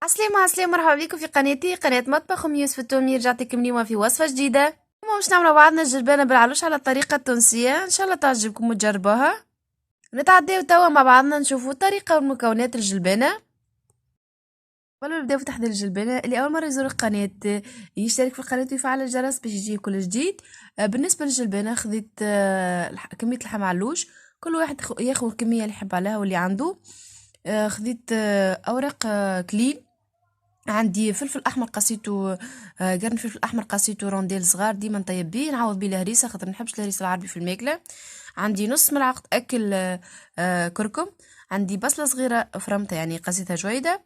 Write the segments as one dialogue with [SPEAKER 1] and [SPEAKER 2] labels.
[SPEAKER 1] عسلامة عسلامة، مرحبا بكم في قناتي قناة مطبخ أم يوسف التومي. رجعت لكم اليوم في وصفة جديدة. اليوم باش نعملوا بعضنا الجربانة بالعلوش على الطريقة التونسية، إن شاء الله تعجبكم وتجربوها. نتعداو توا مع بعضنا نشوفوا الطريقة والمكونات الجلبانة. قبل ما نبداو في تحضير الجلبانة، اللي أول مرة يزور القناة يشترك في القناة ويفعل الجرس باش يجيه كل جديد. بالنسبة للجلبانة خذيت كمية لحم علوش، كل واحد ياخذ الكمية اللي يحب عليها واللي عنده. خذيت أوراق كليل. عندي فلفل احمر قصيته قرن فلفل احمر قصيته رونديل صغار، ديما نطيب بيه نعوض بيه الهريسه خاطر نحبش الهريسه العربي في الماكله. عندي نص ملعقه اكل كركم. عندي بصله صغيره فرمتها يعني قصيتها جويده،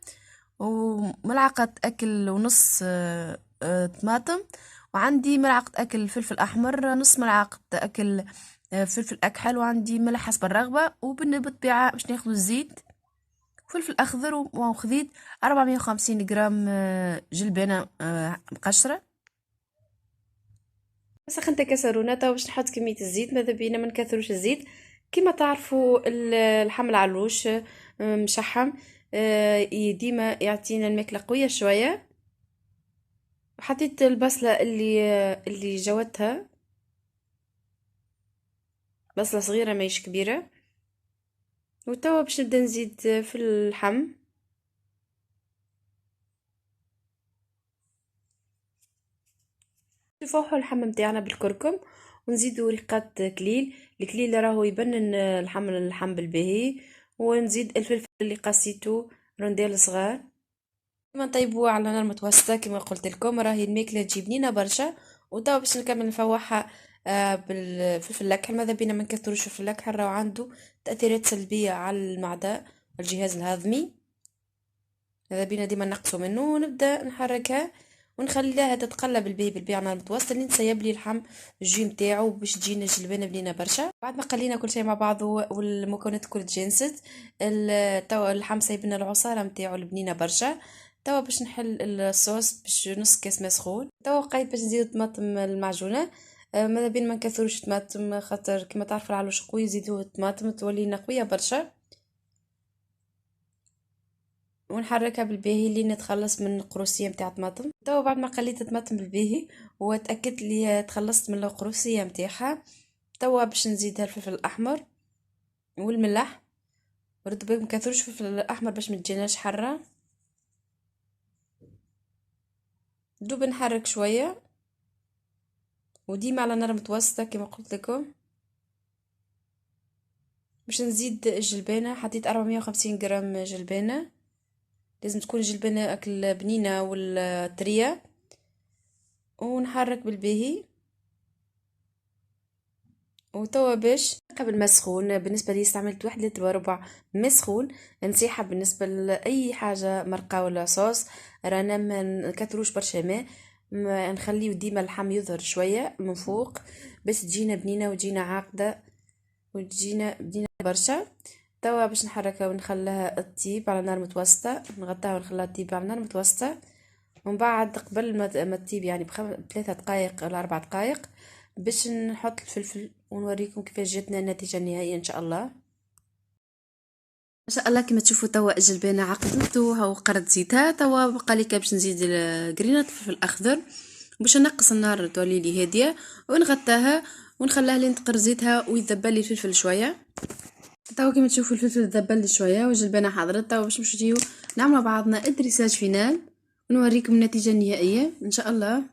[SPEAKER 1] وملعقه اكل ونص طماطم. وعندي ملعقه اكل فلفل احمر، نص ملعقه اكل فلفل اكحل، وعندي ملح حسب الرغبه. وبالطبيعه باش ناخذ الزيت، فلفل اخضر. وخذيت 450 جرام جلبانه مقشره. سخنت كسرونه تو باش نحط كميه الزيت، ماذا بينا ما نكثروش الزيت. كما تعرفوا اللحم العلوش مشحم، ديما يعطينا الماكله قويه شويه. حطيت البصله اللي جوتها، بصله صغيره ماهيش كبيره. وتوا باش نبدا نزيد في اللحم. نفوحوا اللحم نتاعنا بالكركم، ونزيدوا ريقات كليل. الكليل راهو يبنن اللحم بالباهي. ونزيد الفلفل اللي قصيته رونديل صغار. كما نطيبوها على نار متوسطه كما قلت لكم، راهي الماكله تجي بنينه برشا. وتوا باش نكمل نفوحها بالفلفل الاكحل. ماذا بينا ما نكثروش الفلفل الاكحل، راهو عنده تاثيرات سلبيه على المعده والجهاز الهضمي. ماذا بينا ديما نقصوا منه. ونبدا نحركها ونخليها تتقلب بالبيع على المتوسط اللي نسيب لي اللحم الجي نتاعو باش تجينا الجلبانه بنينه برشا. بعد ما قلينا كل شيء مع بعض والمكونات كل تجانست، توا اللحم سايبنا العصاره نتاعو البنينه برشا. توا باش نحل الصوص باش نص كاس ماء سخون. توا وقيت باش نزيد طماطم المعجونه. ماذا بين ما نكثروش طماطم خاطر كما تعرفوا العلوش قوي، يزيدوا الطماطم تولينا قويه برشا. ونحركها بالباهي لين نتخلص من القروسيه نتاع الطماطم. توا بعد ما قليت الطماطم بالباهي وتاكدت لي تخلصت من القروسيه نتاعها، توا باش نزيدها الفلفل الاحمر والملح. ورد بالك مكثروش الفلفل الاحمر باش متجيناش حره. دوب نحرك شويه وديما على نار متوسطه كما قلت لكم. باش نزيد الجلبانه، حطيت 450 غرام جلبانه. لازم تكون الجلبانه اكل بنينه والطريه. ونحرك بالباهي. وتوا باش قبل ما سخون، بالنسبه لي استعملت 1 لتر وربع مسخون. نصيحه بالنسبه لاي حاجه مرقه ولا صوص، رانا ما نكثروش برشا ماء، ما نخليه ديما اللحم يظهر شويه من فوق باش تجينا بنينه وتجينا عاقده وتجينا بنينه برشا. توا باش نحركها ونخليها تطيب على نار متوسطه، نغطيها ونخليها تطيب على نار متوسطه. ومن بعد قبل ما تطيب يعني ب3 دقائق ولا 4 دقائق باش نحط الفلفل ونوريكم كيفاش جاتنا النتيجه النهائيه ان شاء الله. ما شاء الله كما تشوفوا توا الجلبانه عقدت وهو قرد زيتها. توا بقى لي باش نزيد القرينه الفلفل الاخضر باش نقص النار تولي لي هاديه ونغطاها ونخليها لين تقر زيتها ويذبل لي الفلفل شويه. توا كما تشوفوا الفلفل ذبل شويه والجلبانه حضرت. توا باش نمشيو نعملوا مع بعضنا الدريساج فينال ونوريكم النتيجه النهائيه ان شاء الله.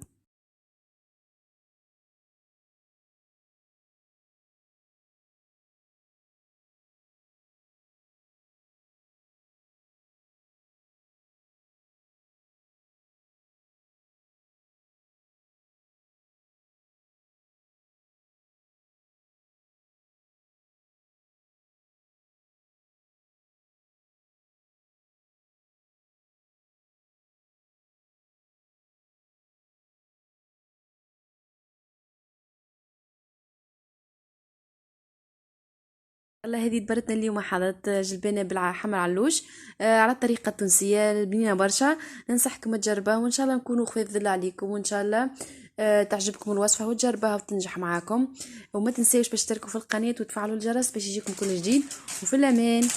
[SPEAKER 1] والله هذه دبرتنا اليوم حضرت جلبانه بالحمر علوش على الطريقه التونسيه بنينه برشا. ننصحكم تجربوها وان شاء الله نكونوا خفيف ظل عليكم، وان شاء الله تعجبكم الوصفه وتجربوها وتنجح معاكم. وما تنساوش باش تشتركوا في القناه وتفعلوا الجرس باش يجيكم كل جديد. وفي الامان.